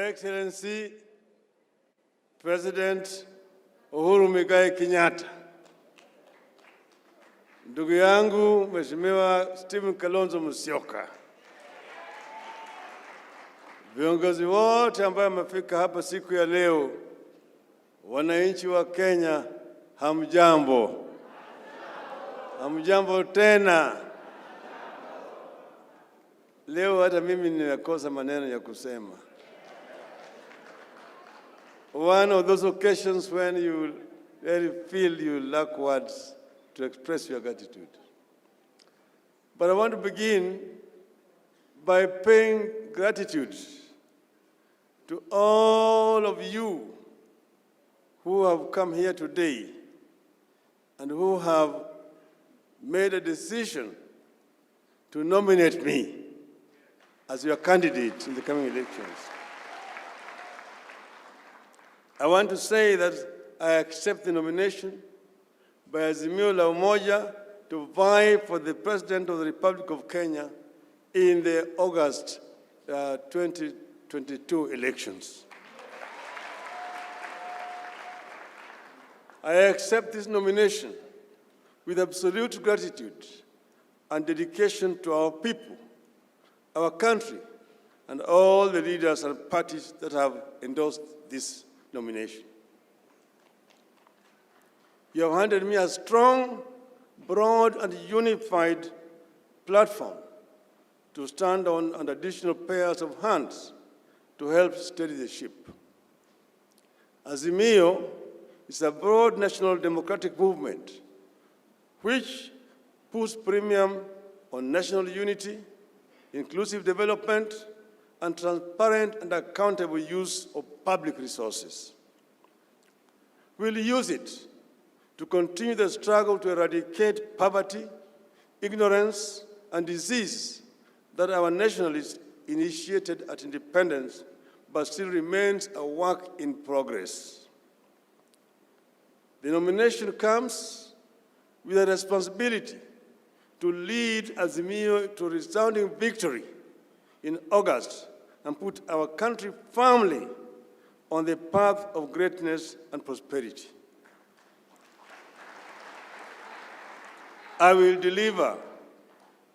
Excellency President Uhuru Muigai Kenyatta, ndugu yangu Mheshimiwa Stephen Kalonzo Musyoka, viongozi wote ambao wamefika hapa siku ya leo, wananchi wa Kenya, hamjambo. Hamjambo tena. Leo hata mimi ninakosa maneno ya kusema. One of those occasions when you really feel you lack words to express your gratitude. But I want to begin by paying gratitude to all of you who have come here today and who have made a decision to nominate me as your candidate in the coming elections. I want to say that I accept the nomination by Azimio la Umoja to vie for the President of the Republic of Kenya in the August 2022 elections. I accept this nomination with absolute gratitude and dedication to our people, our country, and all the leaders and parties that have endorsed this nomination. You have handed me a strong, broad, and unified platform to stand on and additional pairs of hands to help steady the ship. Azimio is a broad national democratic movement which puts premium on national unity, inclusive development, and transparent and accountable use of public resources. We'll use it to continue the struggle to eradicate poverty, ignorance, and disease that our nationalists initiated at independence, but still remains a work in progress. The nomination comes with a responsibility to lead Azimio to a resounding victory in August and put our country firmly on the path of greatness and prosperity. I will deliver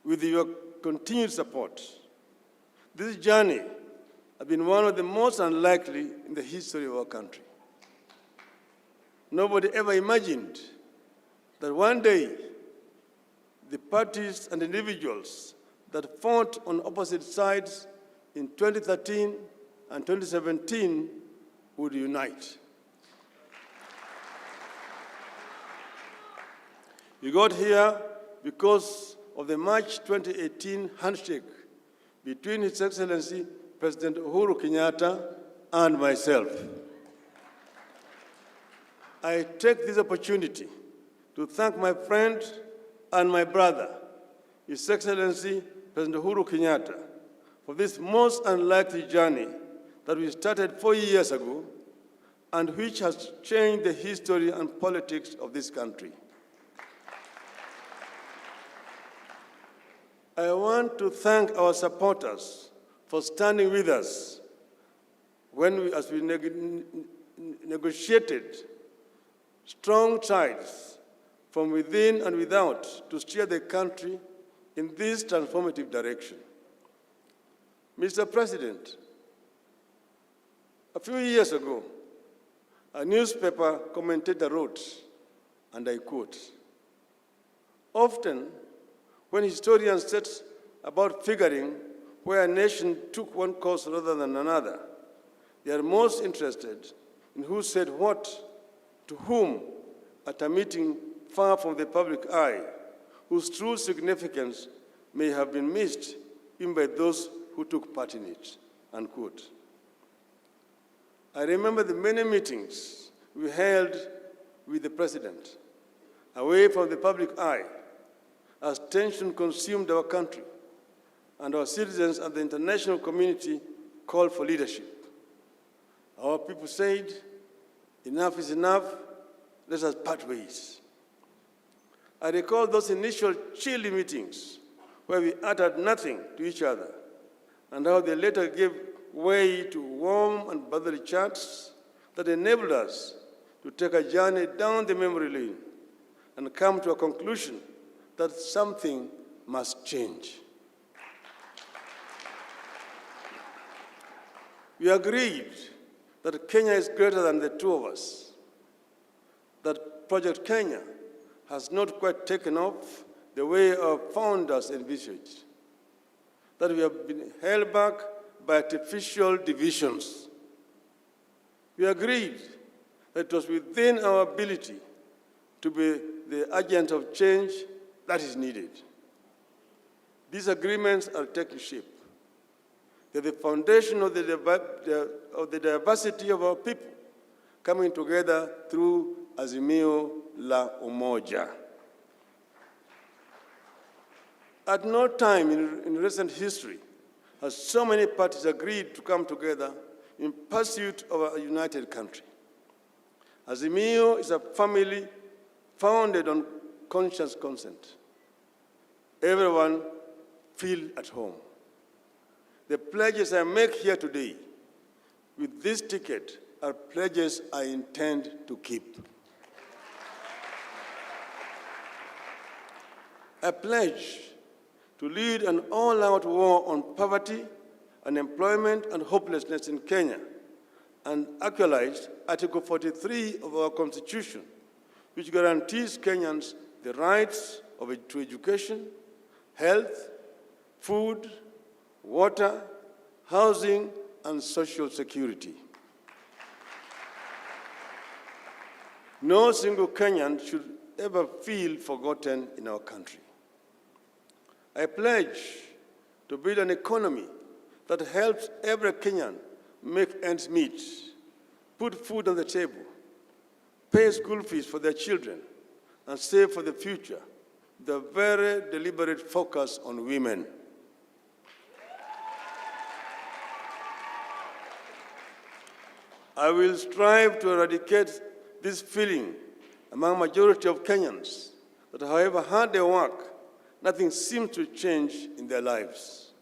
with your continued support. This journey has been one of the most unlikely in the history of our country. Nobody ever imagined that one day the parties and individuals that fought on opposite sides in 2013 and 2017 would unite. We got here because of the March 2018 handshake between His Excellency President Uhuru Kenyatta and myself. I take this opportunity to thank my friend and my brother, His Excellency President Uhuru Kenyatta, for this most unlikely journey that we started 4 years ago and which has changed the history and politics of this country. I want to thank our supporters for standing with us as we negotiated strong ties from within and without to steer the country in this transformative direction. Mr. President, a few years ago, a newspaper commentator wrote, and I quote, "Often, when historians set about figuring where a nation took one course rather than another, they are most interested in who said what to whom at a meeting far from the public eye, whose true significance may have been missed even by those who took part in it," unquote. I remember the many meetings we held with the President, away from the public eye, as tension consumed our country, and our citizens and the international community called for leadership. Our people said, "Enough is enough, let us part ways." I recall those initial chilly meetings where we uttered nothing to each other, and how they later gave way to warm and brotherly chats that enabled us to take a journey down the memory lane and come to a conclusion that something must change. We agreed that Kenya is greater than the two of us, that Project Kenya has not quite taken off the way our founders envisaged, that we have been held back by artificial divisions. We agreed that it was within our ability to be the agent of change that is needed. These agreements are taking shape. They're the foundation of the diversity of our people coming together through Azimio la Umoja. At no time in recent history has so many parties agreed to come together in pursuit of a united country. Azimio is a family founded on conscious consent. Everyone feel at home. The pledges I make here today with this ticket are pledges I intend to keep. I pledge to lead an all-out war on poverty, unemployment, and hopelessness in Kenya, and actualize Article 43 of our Constitution, which guarantees Kenyans the rights to education, health, food, water, housing, and social security. No single Kenyan should ever feel forgotten in our country. I pledge to build an economy that helps every Kenyan make ends meet, put food on the table, pay school fees for their children, and save for the future, with a very deliberate focus on women. I will strive to eradicate this feeling among majority of Kenyans that however hard they work, nothing seems to change in their lives.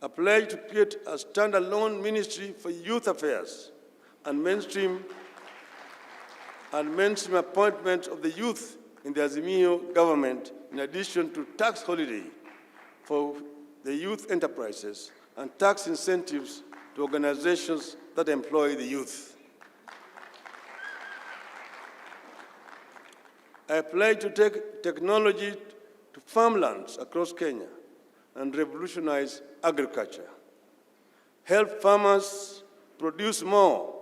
I pledge to create a standalone ministry for youth affairs and mainstream appointment of the youth in the Azimio government, in addition to tax holiday for the youth enterprises and tax incentives to organizations that employ the youth. I pledge to take technology to farmlands across Kenya and revolutionize agriculture. Help farmers produce more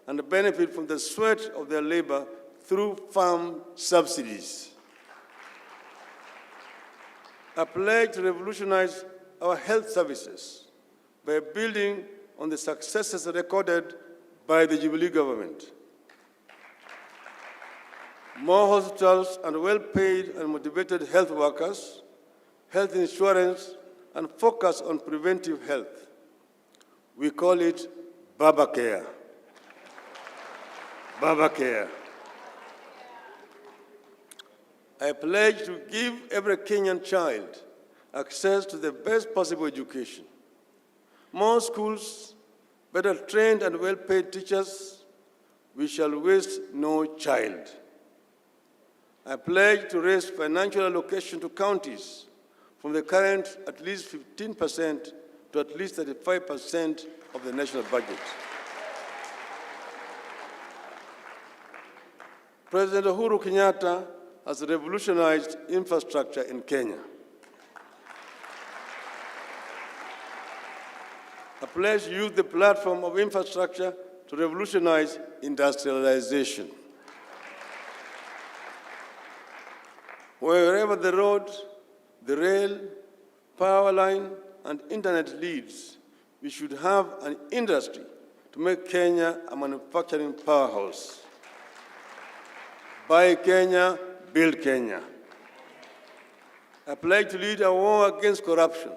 and benefit from the sweat of their labor through farm subsidies. I pledge to revolutionize our health services by building on the successes recorded by the Jubilee government. More hospitals and well-paid and motivated health workers, health insurance, and focus on preventive health. We call it Baba Care. Baba Care. I pledge to give every Kenyan child access to the best possible education. More schools, better trained and well-paid teachers. We shall waste no child. I pledge to raise financial allocation to counties from the current at least 15% to at least 35% of the national budget. President Uhuru Kenyatta has revolutionized infrastructure in Kenya. I pledge to use the platform of infrastructure to revolutionize industrialization. Wherever the road, the rail, power line, and internet leads, we should have an industry to make Kenya a manufacturing powerhouse. Buy Kenya, build Kenya. I pledge to lead a war against corruption.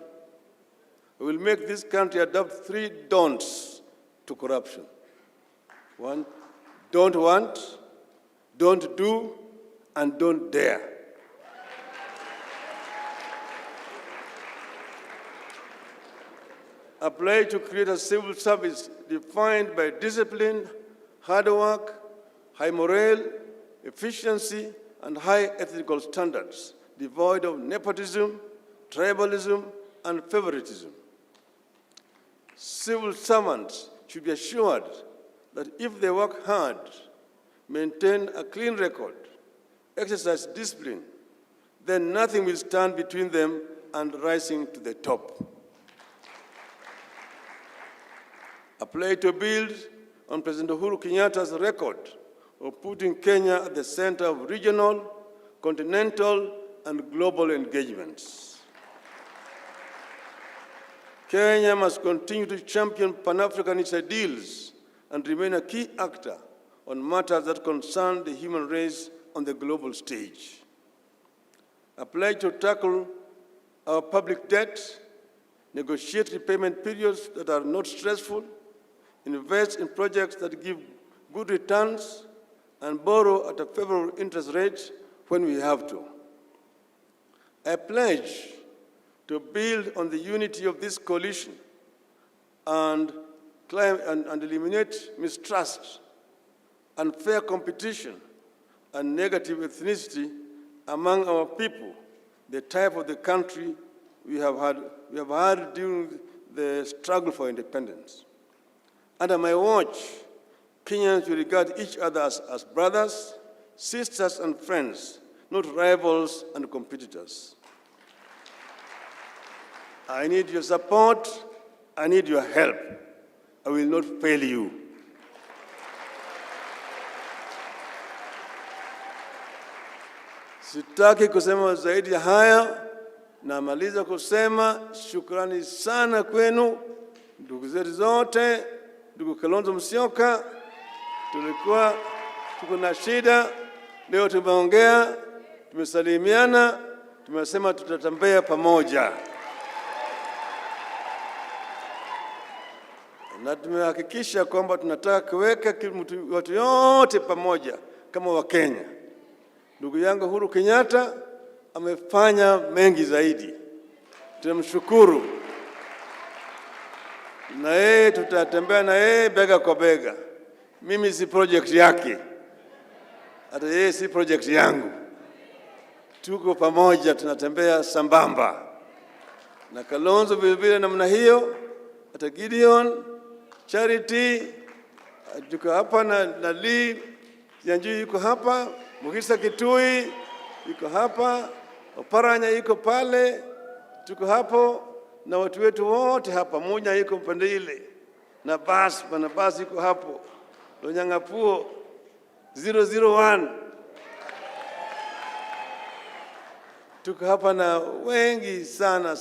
We will make this country adopt 3 don'ts to corruption. 1, don't want, don't do, and don't dare. A pledge to create a civil service defined by discipline, hard work, high morale, efficiency, and high ethical standards, devoid of nepotism, tribalism, and favoritism. Civil servants should be assured that if they work hard, maintain a clean record, exercise discipline, then nothing will stand between them and rising to the top. A pledge to build on President Uhuru Kenyatta's record of putting Kenya at the center of regional, continental, and global engagements. Kenya must continue to champion Pan-Africanist ideals and remain a key actor on matters that concern the human race on the global stage. A pledge to tackle our public debt, negotiate repayment periods that are not stressful, invest in projects that give good returns, and borrow at a favorable interest rate when we have to. I pledge to build on the unity of this coalition and eliminate mistrust, unfair competition, and negative ethnicity among our people, the type of the country we have had during the struggle for independence. Under my watch, Kenyans will regard each other as brothers, sisters, and friends, not rivals and competitors. I need your support. I need your help. I will not fail you. Sitaki kusema zaidi ya haya. Namaliza kusema shukrani sana kwenu, ndugu zetu zote, ndugu Kalonzo Musyoka. Tuko na shida, leo tumeongea, tumesalimiana, tumesema tutatembea pamoja. Na tumehakikisha kwamba tunataka kuweka watu yote pamoja kama Wakenya. Ndugu yangu Uhuru Kenyatta amefanya mengi zaidi. Tunamshukuru. Na yeye tutatembea na yeye bega kwa bega. Mimi si project yake. Hata yeye si project yangu. Tuko pamoja, tunatembea sambamba. Na Kalonzo vile namna hiyo, hata Gideon, Charity, tuko hapa na Lee, Yanjui yuko hapa, Mugisa Kitui yuko hapa, Oparanya yuko pale, tuko hapo na watu wetu wote hapa, Munya yuko pande ile, na basi yuko hapo, Lonyangapuo 001. Tuko hapa na wengi sana.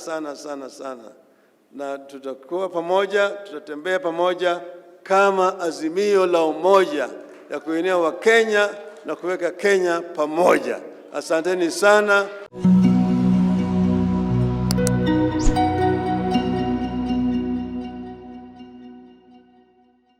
Na tutakuwa pamoja, tutatembea pamoja kama azimio la umoja ya kuinua Wakenya na kuweka Kenya pamoja. Asanteni sana.